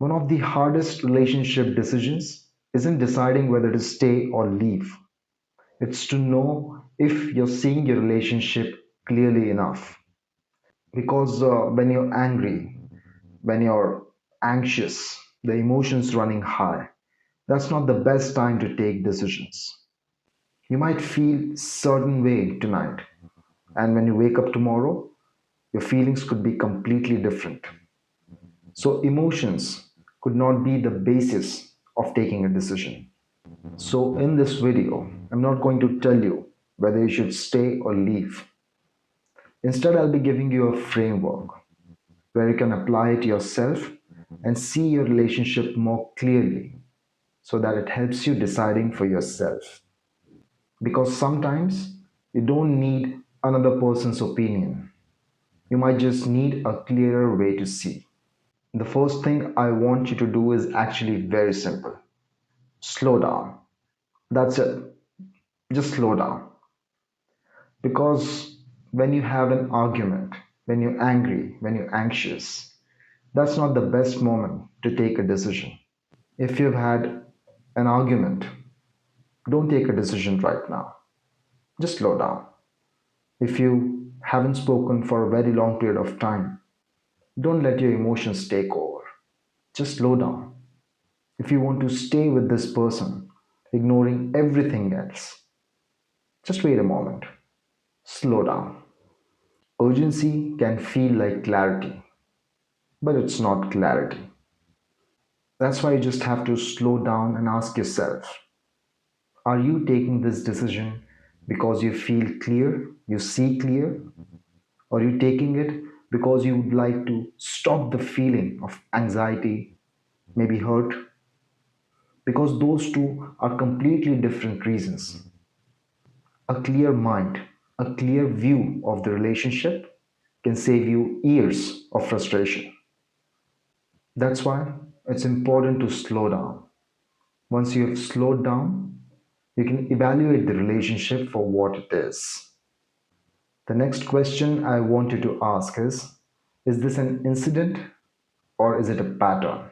One of the hardest relationship decisions isn't deciding whether to stay or leave. It's to know if you're seeing your relationship clearly enough. Because when you're angry, when you're anxious, the emotions running high, that's not the best time to take decisions. You might feel certain way tonight, and when you wake up tomorrow, your feelings could be completely different. So emotions could not be the basis of taking a decision. So in this video, I'm not going to tell you whether you should stay or leave. Instead, I'll be giving you a framework where you can apply it yourself and see your relationship more clearly so that it helps you deciding for yourself. Because sometimes you don't need another person's opinion. You might just need a clearer way to see. The first thing I want you to do is actually very simple. Slow down. That's it. Just slow down. Because when you have an argument, when you're angry, when you're anxious, that's not the best moment to take a decision. If you've had an argument, don't take a decision right now. Just slow down. If you haven't spoken for a very long period of time, don't let your emotions take over. Just slow down. If you want to stay with this person, ignoring everything else, just wait a moment. Slow down. Urgency can feel like clarity, but it's not clarity. That's why you just have to slow down and ask yourself, are you taking this decision because you feel clear, you see clear, or are you taking it because you would like to stop the feeling of anxiety, maybe hurt? Because those two are completely different reasons. A clear mind, a clear view of the relationship can save you years of frustration. That's why it's important to slow down. Once you have slowed down, you can evaluate the relationship for what it is. The next question I want you to ask is this an incident or is it a pattern?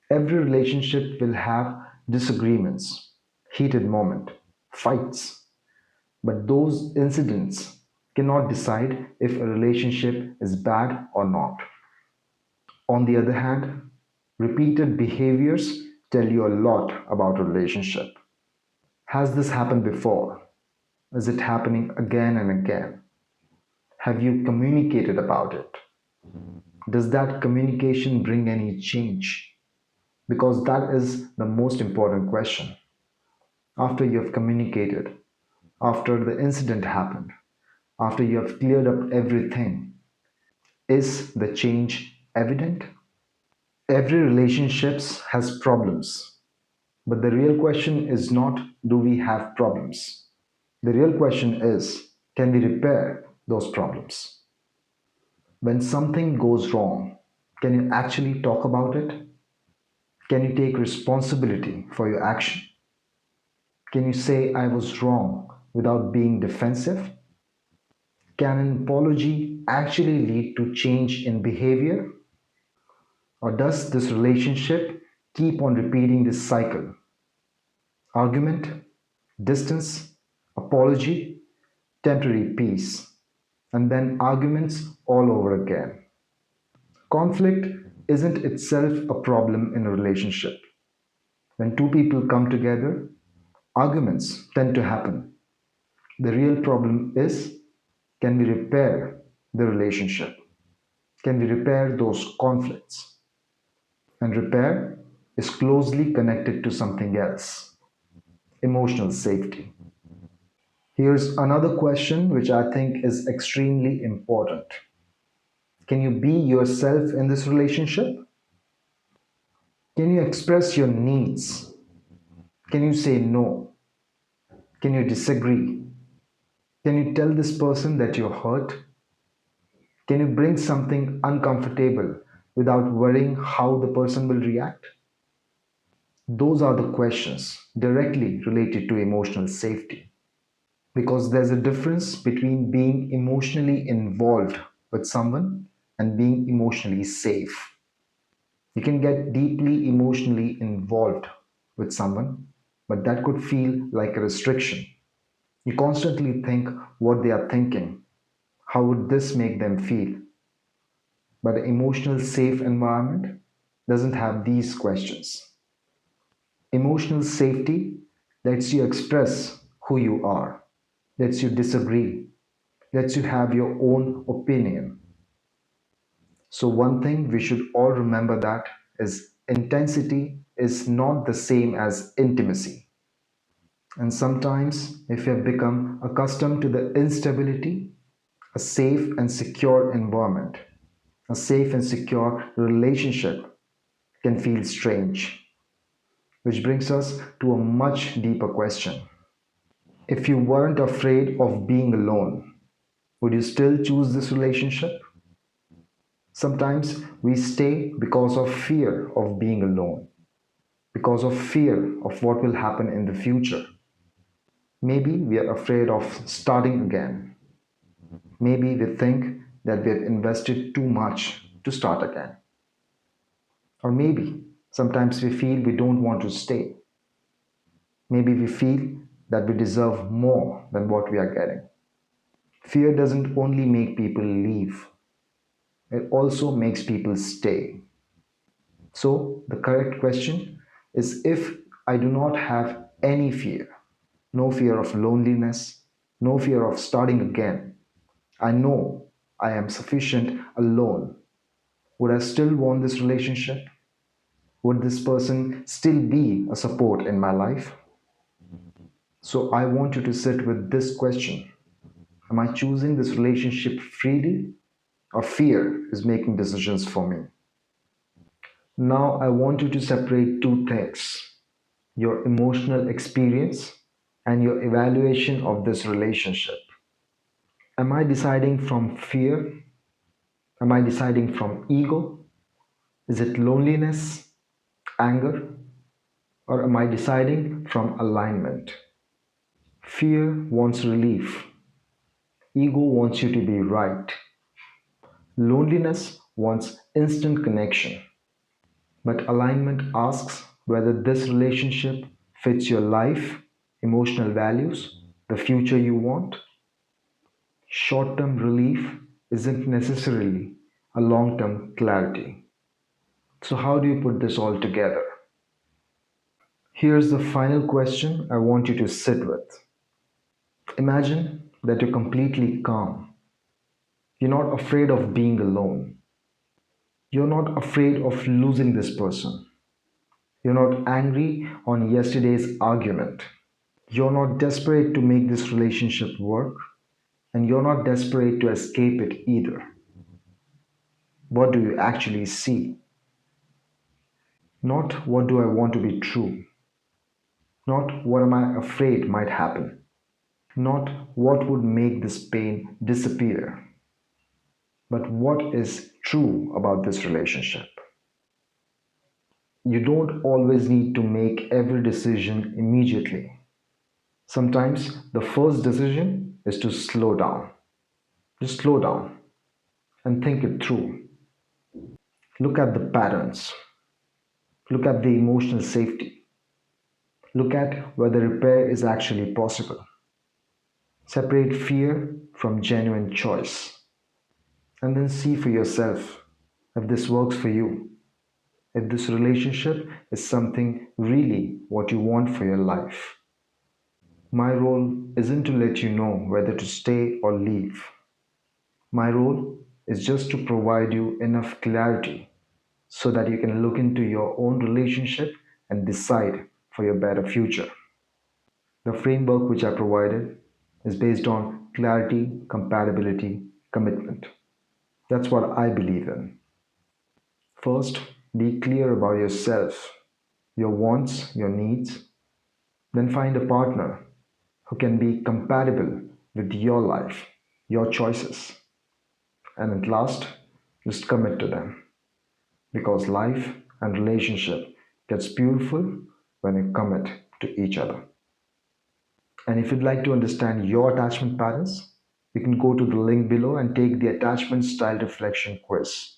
Every relationship will have disagreements, heated moment, fights, but those incidents cannot decide if a relationship is bad or not. On the other hand, repeated behaviors tell you a lot about a relationship. Has this happened before? Is it happening again and again? Have you communicated about it? Does that communication bring any change? Because that is the most important question. After you have communicated, after the incident happened, after you have cleared up everything, is the change evident? Every relationship has problems, but the real question is not do we have problems? The real question is can we repair those problems? When something goes wrong, can you actually talk about it? Can you take responsibility for your action? Can you say I was wrong without being defensive? Can an apology actually lead to change in behavior? Or does this relationship keep on repeating this cycle? Argument, distance, apology, temporary peace, and then arguments all over again. Conflict isn't itself a problem in a relationship. When two people come together, arguments tend to happen. The real problem is can we repair the relationship? Can we repair those conflicts? And repair is closely connected to something else, emotional safety. Here's another question which I think is extremely important. Can you be yourself in this relationship? Can you express your needs? Can you say no? Can you disagree? Can you tell this person that you're hurt? Can you bring something uncomfortable without worrying how the person will react? Those are the questions directly related to emotional safety. Because there's a difference between being emotionally involved with someone and being emotionally safe. You can get deeply emotionally involved with someone, but that could feel like a restriction. You constantly think what they are thinking. How would this make them feel? But an emotional safe environment doesn't have these questions. Emotional safety lets you express who you are, lets you disagree, lets you have your own opinion. So, one thing we should all remember that is intensity is not the same as intimacy. And sometimes, if you have become accustomed to the instability, a safe and secure environment, a safe and secure relationship can feel strange. Which brings us to a much deeper question. If you weren't afraid of being alone, would you still choose this relationship? Sometimes we stay because of fear of being alone, because of fear of what will happen in the future. Maybe we are afraid of starting again. Maybe we think that we have invested too much to start again. Or maybe sometimes we feel we don't want to stay. Maybe we feel that we deserve more than what we are getting. Fear doesn't only make people leave, it also makes people stay. So, the correct question is if I do not have any fear, no fear of loneliness, no fear of starting again, I know I am sufficient alone. Would I still want this relationship? Would this person still be a support in my life? So, I want you to sit with this question. Am I choosing this relationship freely, or fear is making decisions for me? Now, I want you to separate two things: your emotional experience and your evaluation of this relationship. Am I deciding from fear? Am I deciding from ego? Is it loneliness, anger, or am I deciding from alignment? Fear wants relief, ego wants you to be right, loneliness wants instant connection. But alignment asks whether this relationship fits your life, emotional values, the future you want. Short term relief isn't necessarily a long term clarity. So, how do you put this all together? Here's the final question I want you to sit with. Imagine that you're completely calm. You're not afraid of being alone. You're not afraid of losing this person. You're not angry on yesterday's argument. You're not desperate to make this relationship work, and you're not desperate to escape it either. What do you actually see? Not what do I want to be true, not what am I afraid might happen, not what would make this pain disappear, but what is true about this relationship. You don't always need to make every decision immediately. Sometimes the first decision is to slow down. Just slow down and think it through. Look at the patterns. Look at the emotional safety. Look at whether repair is actually possible. Separate fear from genuine choice. And then see for yourself if this works for you. If this relationship is something really what you want for your life. My role isn't to let you know whether to stay or leave. My role is just to provide you enough clarity so that you can look into your own relationship and decide for your better future. The framework which I provided is based on clarity, compatibility, commitment. That's what I believe in. First, be clear about yourself, your wants, your needs. Then find a partner who can be compatible with your life, your choices. And at last, just commit to them because life and relationship gets beautiful when you commit to each other. And if you'd like to understand your attachment patterns, you can go to the link below and take the attachment style reflection quiz.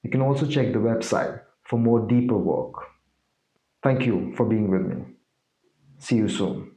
You can also check the website for more deeper work. Thank you for being with me. See you soon.